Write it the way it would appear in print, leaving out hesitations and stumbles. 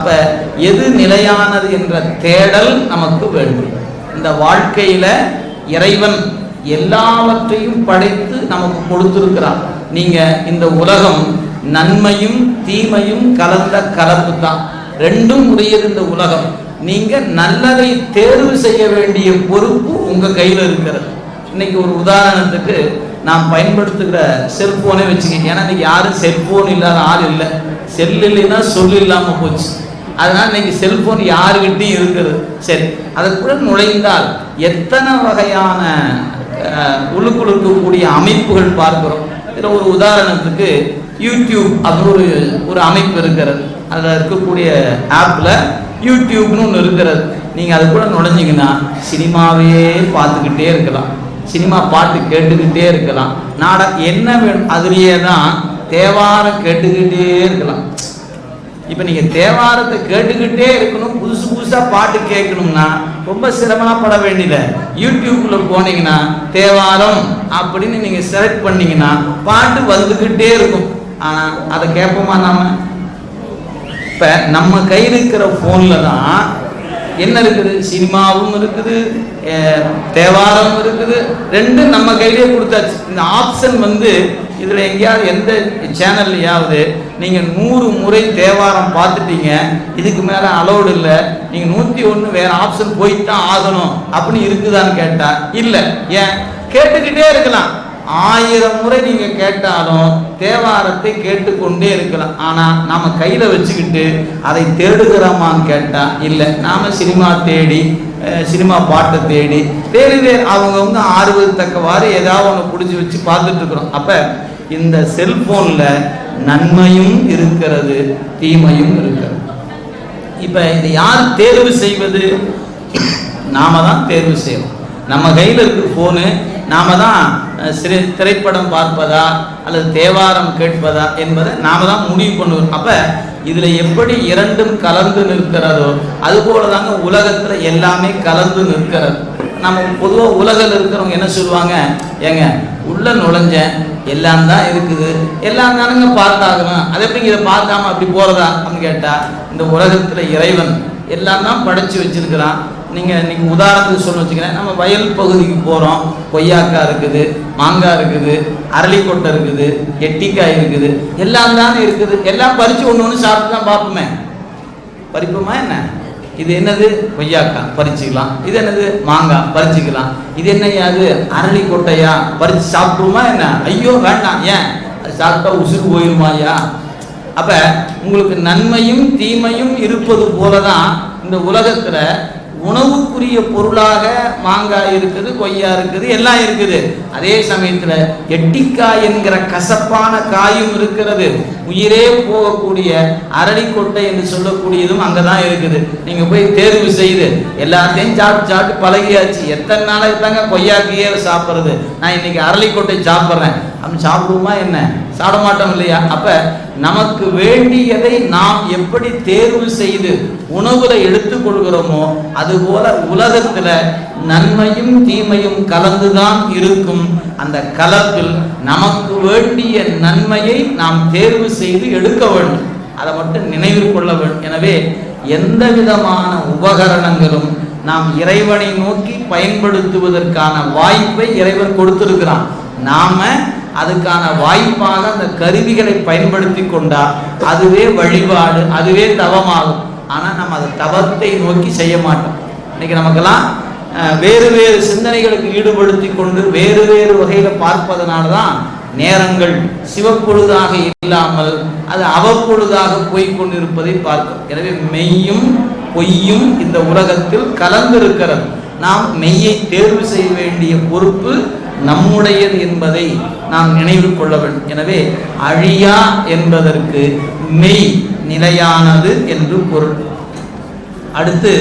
அப்ப எது நிலையானது என்ற தேடல் நமக்கு வேண்டும். இந்த வாழ்க்கையில இறைவன் எல்லாவற்றையும் படைத்து நமக்கு கொடுத்திருக்கிறான். நீங்க இந்த உலகம் நன்மையும் தீமையும் கலந்த கலப்பு தான், ரெண்டும் உடையது இந்த உலகம். நீங்க நல்லதை தேர்வு செய்ய வேண்டிய பொறுப்பு உங்க கையில் இருக்கிறது. இன்னைக்கு ஒரு உதாரணத்துக்கு நாம் பயன்படுத்துகிற செல்போனை வச்சுக்கோங்க. ஏன்னா இன்னைக்கு யாரும் செல்போன் இல்லாத ஆள் இல்லை. செல் இல்லைன்னா சொல் இல்லாம போச்சு. அதனால இன்னைக்கு செல்போன் யாருக்கிட்டையும் இருக்கிறது. சரி, அதற்குள்ள நுழைந்தால் எத்தனை வகையான உள்ளுக்குள் இருக்கக்கூடிய அமைப்புகள் பார்க்கிறோம். இதில் ஒரு உதாரணத்துக்கு யூடியூப் அப்படின்னு ஒரு அமைப்பு இருக்கிறது. அதில் இருக்கக்கூடிய ஆப்பில் யூடியூப்னு ஒன்று இருக்கிறது. நீங்கள் அது கூட நுழைஞ்சிங்கன்னா சினிமாவே பார்த்துக்கிட்டே இருக்கலாம், சினிமா பாட்டு கேட்டுக்கிட்டே இருக்கலாம், நாடகம் என்ன வேணும் அதுலேயே தான் தேவாரம் கேட்டுக்கிட்டே இருக்கலாம். இப்போ நீங்கள் தேவாரத்தை கேட்டுக்கிட்டே இருக்கணும், புதுசு புதுசாக பாட்டு கேட்கணும்னா ரொம்ப சிரமப்பட வேண்டியது. யூடியூப்ல போனீங்கன்னா தேவாரம் அப்படின்னு நீங்கள் செலக்ட் பண்ணீங்கன்னா பாட்டு வந்துக்கிட்டே இருக்கும். ஆனால் அதை கேட்போமா நாம? இப்போ நம்ம கையில் இருக்கிற ஃபோனில் தான் என்ன இருக்குது, சினிமாவும் இருக்குது, தேவாரம் இருக்குது, ரெண்டும் நம்ம கையிலே கொடுத்தாச்சு. இந்த ஆப்ஷன் இதில் எங்கேயாவது எந்த சேனல்லையாவது நீங்கள் 100 முறை தேவாரம் பார்த்துட்டீங்க, இதுக்கு மேலே அலோடு இல்லை, நீங்கள் 101 வேறு ஆப்ஷன் போய்தான் ஆகணும் அப்படின்னு இருக்குதான்னு கேட்டால் இல்லை. ஏன்? கேட்டுக்கிட்டே இருக்கலாம். 1000 முறை நீங்கள் கேட்டாலும் தேவாரத்தை கேட்டுக்கொண்டே இருக்கலாம். ஆனால் நாம் கையில் வச்சுக்கிட்டு அதை தேடுகிறோமான்னு கேட்டால் இல்லை. நாம் சினிமா தேடி, சினிமா பாட்டை தேடி வேறு அவங்க ஆர்வத்தக்கவாறு ஏதாவது ஒன்று பிடிச்சி வச்சு பார்த்துட்டு இருக்கிறோம். அப்போ இந்த செல்போனில் நன்மையும் இருக்கிறது, தீமையும் இருக்கிறது. இப்போ இதை யார் தேர்வு செய்வது? நாம தான் தேர்வு செய்யணும். நம்ம கையில் இருக்கிற ஃபோனு நாம தான் திரைப்படம் பார்ப்பதா அல்லது தேவாரம் கேட்பதா என்பதை நாம தான் முடிவு பண்ணுவோம். அப்போ இதில் எப்படி இரண்டும் கலந்து நிற்கிறதோ அதுபோல தாங்க உலகத்தில் எல்லாமே கலந்து நிற்கிறது. நம்ம பொதுவாக உலகில் இருக்கிறவங்க என்ன சொல்லுவாங்க, ஏங்க உள்ள நுழைஞ்சேன் எல்லாம் தான் இருக்குது, எல்லாம் தானுங்க பார்த்தாகணும், அதை எப்படி இதை பார்க்காம அப்படி போகிறதா அப்படின்னு கேட்டால், இந்த உலகத்தில் இறைவன் எல்லாம் தான் படைச்சி வச்சிருக்கிறான். நீங்கள் உதாரணத்துக்கு சொல்ல வச்சுக்கிறேன், நம்ம வயல் பகுதிக்கு போகிறோம், கொய்யாக்காய் இருக்குது, மாங்காய் இருக்குது, அரளிக்கொட்டை இருக்குது, எட்டிக்காய் இருக்குது, எல்லாம் தானே இருக்குது. எல்லாம் பறித்து ஒன்று ஒன்று சாப்பிட்டு தான் பார்ப்போமே, பறிப்போமா என்ன? இது என்னது? கொய்யாக்காய் பறிச்சுக்கலாம். இது என்னது? மாங்காய் பறிச்சுக்கலாம். இது என்னையாது? அரளிக்கொட்டையா பறித்து சாப்பிடுவோமா என்ன? ஐயோ வேண்டாம், ஏன்? அது சாப்பிட்டா உசுறு போயிருமாயா? அப்போ உங்களுக்கு நன்மையும் தீமையும் இருப்பது போல தான் இந்த உலகத்தில் உணவுக்குரிய பொருளாக மாங்காய் இருக்குது, கொய்யா இருக்குது, எல்லாம் இருக்குது. அதே சமயத்தில் எட்டிக்காய் என்கிற கசப்பான காயும் இருக்கிறது. உயிரே போகக்கூடிய அரளிக்கொட்டை என்று சொல்லக்கூடியதும் அங்கே தான் இருக்குது. நீங்கள் போய் தேர்வு செய்து எல்லாத்தையும் சாப்பிட்டு பழகியாச்சு. எத்தனை நாளைக்கு தாங்க கொய்யாக்கையே சாப்பிட்றது? நான் இன்னைக்கு அரளிக்கொட்டை சாப்பிட்றேன் அப்படின்னு சாப்பிடுவோமா என்ன? சாப்பிட மாட்டோம் இல்லையா? அப்போ நமக்கு வேண்டியதை நாம் எப்படி தேர்வு செய்து உணவுல எடுத்துக்கொள்கிறோமோ அதுபோல உலகத்துல நன்மையும் தீமையும் கலந்துதான் இருக்கும். அந்த கலப்பில் நமக்கு வேண்டிய நன்மையை நாம் தேர்வு செய்து எடுக்க வேண்டும். அதை மட்டும் நினைவில் கொள்ள வேண்டும். எனவே எந்த விதமான உபகரணங்களும் நாம் இறைவனை நோக்கி பயன்படுத்துவதற்கான வாய்ப்பை இறைவன் கொடுத்திருக்கிறான். நாம அதுக்கான வாய்ப்பாக அந்த கருவிகளை பயன்படுத்தி கொண்டா அதுவே வழிபாடு, அதுவே தவமாகும். ஆனால் நம்ம அதை தவத்தை நோக்கி செய்ய மாட்டோம். இன்னைக்கு நமக்கெல்லாம் வேறு வேறு சிந்தனைகளுக்கு ஈடுபடுத்தி கொண்டு வேறு வேறு வகையில் பார்ப்பதனால தான் நேரங்கள் சிவப்பொழுதாக இல்லாமல் அது அவ்வப்பொழுதாக போய்கொண்டிருப்பதை பார்க்கிறோம். எனவே மெய்யும் பொய்யும் இந்த உலகத்தில் கலந்திருக்கிறது. நாம் மெய்யை தேர்வு செய்ய வேண்டிய பொறுப்பு நம்முடையது என்பதை நாம் நினைவில் கொள்ள வேண்டும். எனவே அழியா என்பதற்கு மெய் நிலையானது என்று பொருள். அடுத்து